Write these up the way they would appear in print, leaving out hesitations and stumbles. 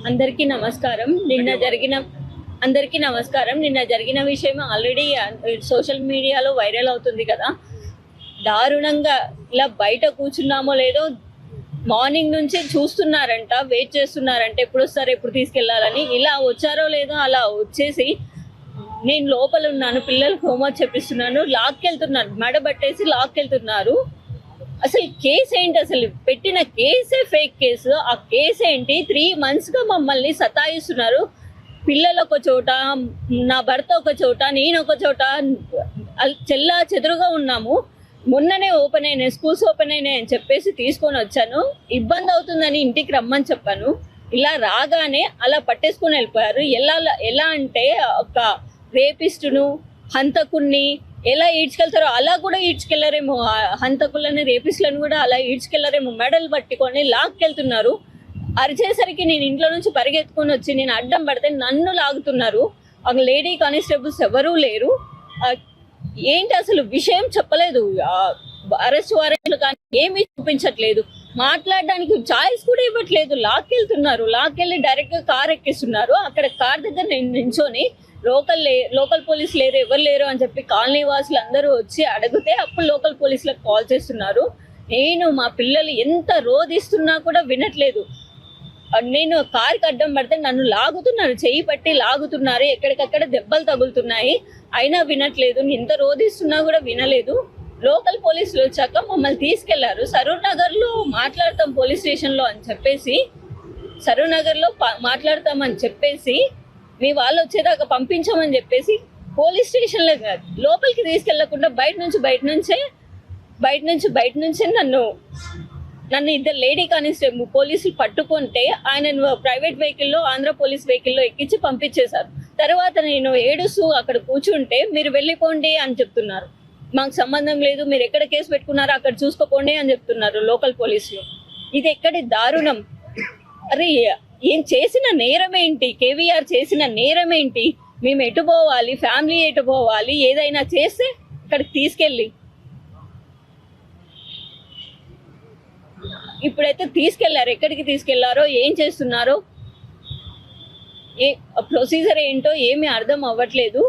అందరికీ నమస్కారం. నిన్న జరిగిన విషయం ఆల్రెడీ సోషల్ మీడియాలో వైరల్ అవుతుంది కదా. దారుణంగా ఇలా బయట కూర్చున్నామో లేదో మార్నింగ్ నుంచి చూస్తున్నారంట, వెయిట్ చేస్తున్నారంట ఎప్పుడు వస్తారు ఎప్పుడు తీసుకెళ్లాలని. ఇలా వచ్చారో లేదో అలా వచ్చేసి నేను లోపల ఉన్నాను, పిల్లలకు హోంవర్క్ చెప్పిస్తున్నాను, లాక్కెళ్తున్నారు, మెడబట్టేసి లాక్కెళ్తున్నారు. అసలు కేసు ఏంటి? అసలు పెట్టిన కేసే ఫేక్ కేసు. ఆ కేసు ఏంటి? 3 monthsగా మమ్మల్ని సతాయిస్తున్నారు. పిల్లలు ఒక చోట, నా భర్త ఒక చోట, నేను ఒక చోట చెల్లా చెదురుగా ఉన్నాము. మొన్ననే ఓపెన్ అయినాయి, స్కూల్స్ ఓపెన్ అయినాయి అని చెప్పేసి తీసుకొని వచ్చాను. ఇబ్బంది అవుతుందని ఇంటికి రమ్మని చెప్పాను. ఇలా రాగానే అలా పట్టేసుకొని వెళ్ళిపోయారు. ఎలా అంటే ఒక రేపిస్టును, హంతకుణ్ణి ఎలా ఈడ్చుకెళ్తారో అలా కూడా ఈడ్చుకెళ్లరేమో. హంతకులని, రేపిస్టులను కూడా అలా ఈడ్చుకెళ్లరేమో. మెడల్ పట్టుకొని లాక్కెళ్తున్నారు. అరిచేసరికి నేను ఇంట్లో నుంచి పరిగెత్తుకొని వచ్చి నేను అడ్డం పడితే నన్ను లాగుతున్నారు. ఒక లేడీ కానిస్టేబుల్స్ ఎవరూ లేరు. ఏంటి అసలు విషయం చెప్పలేదు. అరెస్ట్ వారెంట్లు కానీ ఏమీ చూపించట్లేదు. మాట్లాడడానికి ఛాయిస్ కూడా ఇవ్వట్లేదు. లాక్కెళ్తున్నారు. లాక్కెళ్ళి డైరెక్ట్ గా కార్ ఎక్కిస్తున్నారు. అక్కడ కార్ దగ్గర నించొని లోకల్ పోలీసు లేరు, ఎవరు లేరు అని చెప్పి కాలనీ వాసులు అందరూ వచ్చి అడిగితే అప్పుడు లోకల్ పోలీసులకు కాల్ చేస్తున్నారు. నేను మా పిల్లలు ఎంత రోధిస్తున్నా కూడా వినట్లేదు. నేను కారుకి అడ్డం పడితే నన్ను లాగుతున్నారు, చెయ్యి పట్టి లాగుతున్నారు. ఎక్కడికక్కడ దెబ్బలు తగులుతున్నాయి, అయినా వినట్లేదు. ఎంత రోధిస్తున్నా కూడా వినలేదు. లోకల్ పోలీసులు వచ్చాక మమ్మల్ని తీసుకెళ్లారు. సరూర్ నగర్ లో మాట్లాడతాం పోలీస్ స్టేషన్ లో అని చెప్పేసి, సరూర్ నగర్ లో మాట్లాడతామని చెప్పేసి మీ వాళ్ళు వచ్చేదాకా పంపించమని చెప్పేసి పోలీస్ స్టేషన్ లో లోపలికి తీసుకెళ్లకుండా బయట నుంచే నన్ను ఇద్దరు లేడీ కానిస్టేబుల్ పోలీసులు పట్టుకుంటే ఆయన ప్రైవేట్ వెహికల్లో, ఆంధ్ర పోలీస్ వెహికల్లో ఎక్కించి పంపించేశారు. తర్వాత నేను ఏడుస్తూ అక్కడ కూర్చుంటే మీరు వెళ్ళిపోండి అని చెప్తున్నారు. మాకు సంబంధం లేదు, మీరు ఎక్కడ కేసు పెట్టుకున్నారో అక్కడ చూసుకోపోండి అని చెప్తున్నారు లోకల్ పోలీసులు. ఇది ఎక్కడి దారుణం? అరే ఏం చేసిన నేరం ఏంటి? కేవీఆర్ చేసిన నేరం ఏంటి? మేము ఎటు పోవాలి, ఫ్యామిలీ ఎటు పోవాలి? ఏదైనా చేస్తే ఇక్కడికి తీసుకెళ్ళి ఇప్పుడైతే తీసుకెళ్లారు. ఎక్కడికి తీసుకెళ్లారో, ఏం చేస్తున్నారో, ప్రొసీజర్ ఏంటో ఏమీ అర్థం అవ్వట్లేదు.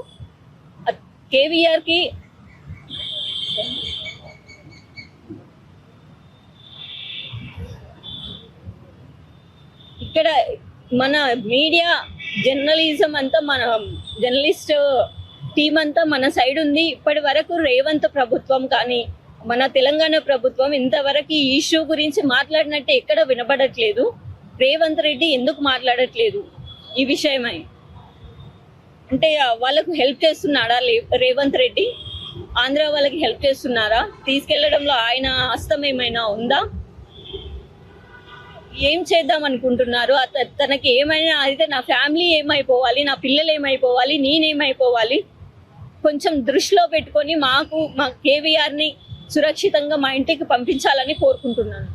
కేవీఆర్కి ఇక్కడ మన మీడియా జర్నలిజం అంతా, మన జర్నలిస్ట్ టీం అంతా మన సైడ్ ఉంది. ఇప్పటి వరకు రేవంత్ ప్రభుత్వం కానీ మన తెలంగాణ ప్రభుత్వం ఇంతవరకు ఈ ఇష్యూ గురించి మాట్లాడినట్టు ఎక్కడ వినపడట్లేదు. రేవంత్ రెడ్డి ఎందుకు మాట్లాడట్లేదు ఈ విషయమై? అంటే వాళ్ళకు హెల్ప్ చేస్తున్నాడా రేవంత్ రెడ్డి? ఆంధ్ర వాళ్ళకి హెల్ప్ చేస్తున్నారా? తీసుకెళ్లడంలో ఆయన హస్తం ఏమైనా ఉందా? ఏం చేద్దాం అనుకుంటున్నారు? తనకి ఏమైనా అయితే నా ఫ్యామిలీ ఏమైపోవాలి, నా పిల్లలు ఏమైపోవాలి, నేనేమైపోవాలి? కొంచెం దృష్టిలో పెట్టుకొని మా కేవీఆర్ని సురక్షితంగా మా ఇంటికి పంపించాలని కోరుకుంటున్నాను.